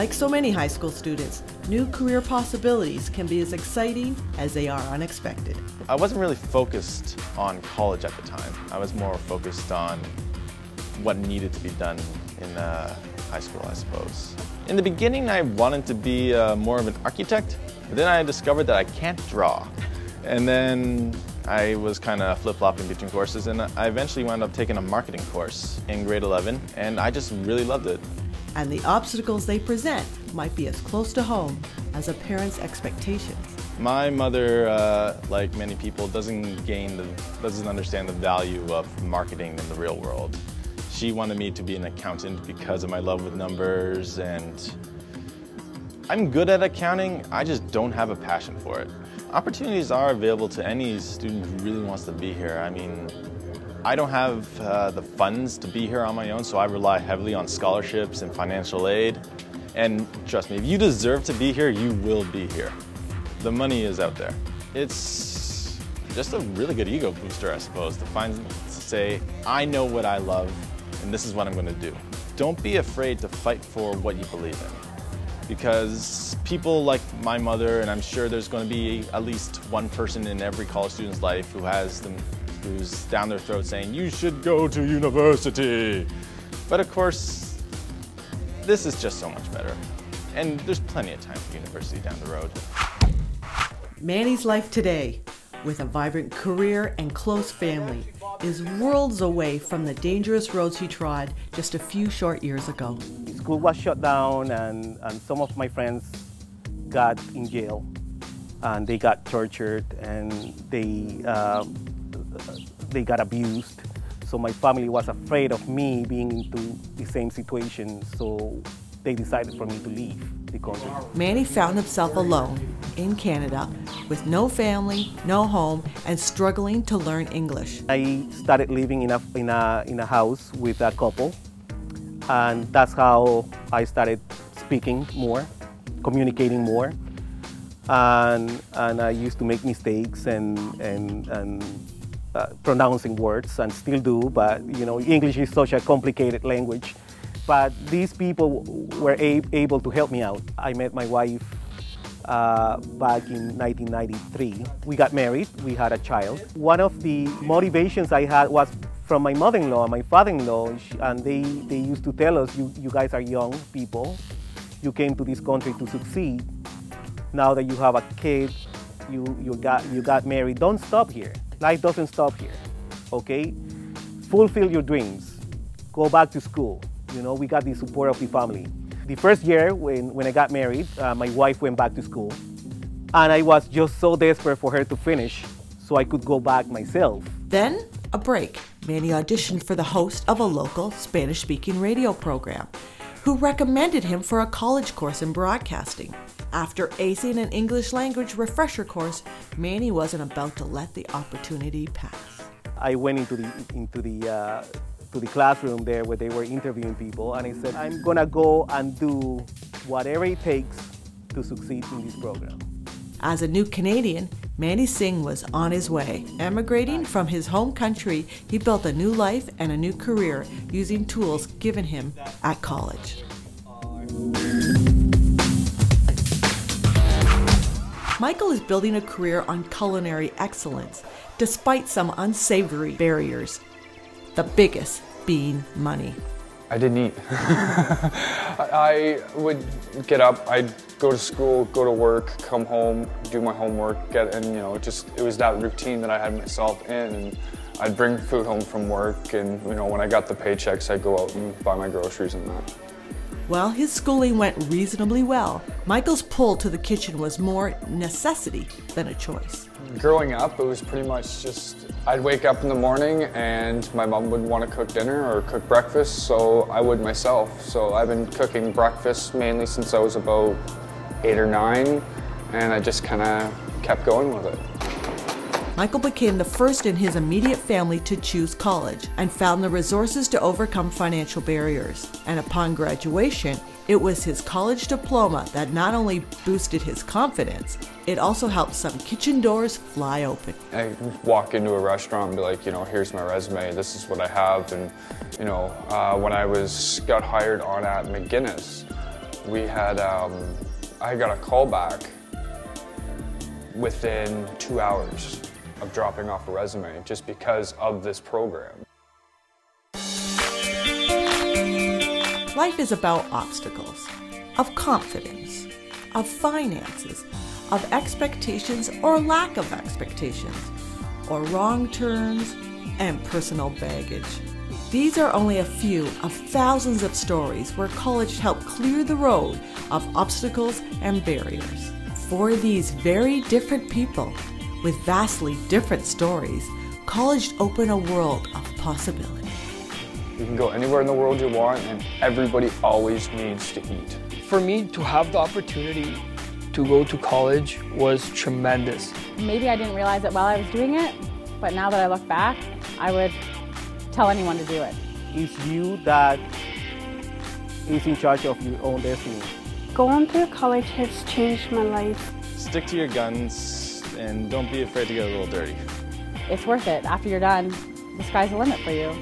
Like so many high school students, new career possibilities can be as exciting as they are unexpected. I wasn't really focused on college at the time. I was more focused on what needed to be done in high school, I suppose. In the beginning, I wanted to be more of an architect, but then I discovered that I can't draw. And then I was kind of flip-flopping between courses, and I eventually wound up taking a marketing course in grade 11, and I just really loved it. And the obstacles they present might be as close to home as a parent's expectations. My mother, like many people, doesn't understand the value of marketing in the real world. She wanted me to be an accountant because of my love with numbers, and I'm good at accounting, I just don't have a passion for it. Opportunities are available to any student who really wants to be here. I mean, I don't have the funds to be here on my own, so I rely heavily on scholarships and financial aid. And trust me, if you deserve to be here, you will be here. The money is out there. It's just a really good ego booster, I suppose, to say, I know what I love, and this is what I'm going to do. Don't be afraid to fight for what you believe in. Because people like my mother, and I'm sure there's going to be at least one person in every college student's life who's down their throat saying, you should go to university. But of course, this is just so much better. And there's plenty of time for university down the road. Manny's life today, with a vibrant career and close family, is worlds away from the dangerous roads he trod just a few short years ago. School was shut down, and some of my friends got in jail, and they got tortured, and they got abused. So my family was afraid of me being into the same situation, so they decided for me to leave the country. Manny found himself alone in Canada with no family, no home, and struggling to learn English. I started living in a house with a couple, and that's how I started speaking more, communicating more, and I used to make mistakes and pronouncing words, and still do, but you know, English is such a complicated language. But these people were able to help me out. I met my wife back in 1993. We got married, we had a child. One of the motivations I had was from my mother-in-law and my father-in-law, and they used to tell us, you guys are young people, you came to this country to succeed. Now that you have a kid, you got married, don't stop here. Life doesn't stop here, okay? Fulfill your dreams, go back to school. You know, we got the support of the family. The first year when I got married, my wife went back to school, and I was just so desperate for her to finish so I could go back myself. Then, a break. Manny auditioned for the host of a local Spanish-speaking radio program, who recommended him for a college course in broadcasting. After acing an English language refresher course, Manny wasn't about to let the opportunity pass. I went into the classroom there where they were interviewing people, and I said, I'm gonna go and do whatever it takes to succeed in this program. As a new Canadian, Manny Singh was on his way. Emigrating from his home country, he built a new life and a new career using tools given him at college. Michael is building a career on culinary excellence, despite some unsavory barriers. The biggest being money. I didn't eat. I would get up, I'd go to school, go to work, come home, do my homework, and you know, it was that routine that I had myself in, and I'd bring food home from work, and you know, when I got the paychecks, I'd go out and buy my groceries and that. While his schooling went reasonably well, Michael's pull to the kitchen was more necessity than a choice. Growing up, it was pretty much just, I'd wake up in the morning and my mom would want to cook dinner or cook breakfast, so I would myself. So I've been cooking breakfast mainly since I was about 8 or 9, and I just kind of kept going with it. Michael became the first in his immediate family to choose college and found the resources to overcome financial barriers. And upon graduation, it was his college diploma that not only boosted his confidence, it also helped some kitchen doors fly open. I walk into a restaurant and be like, you know, here's my resume, this is what I have. And, you know, when I got hired on at McGuinness, We had, I got a call back within 2 hours of dropping off a resume just because of this program. Life is about obstacles, of confidence, of finances, of expectations or lack of expectations, or wrong turns and personal baggage. These are only a few of thousands of stories where college helped clear the road of obstacles and barriers. For these very different people with vastly different stories, college opened a world of possibility. You can go anywhere in the world you want, and everybody always needs to eat. For me to have the opportunity to go to college was tremendous. Maybe I didn't realize it while I was doing it, but now that I look back, I would tell anyone to do it. It's you that is in charge of your own destiny. Going to college has changed my life. Stick to your guns and don't be afraid to get a little dirty. It's worth it. After you're done, the sky's the limit for you.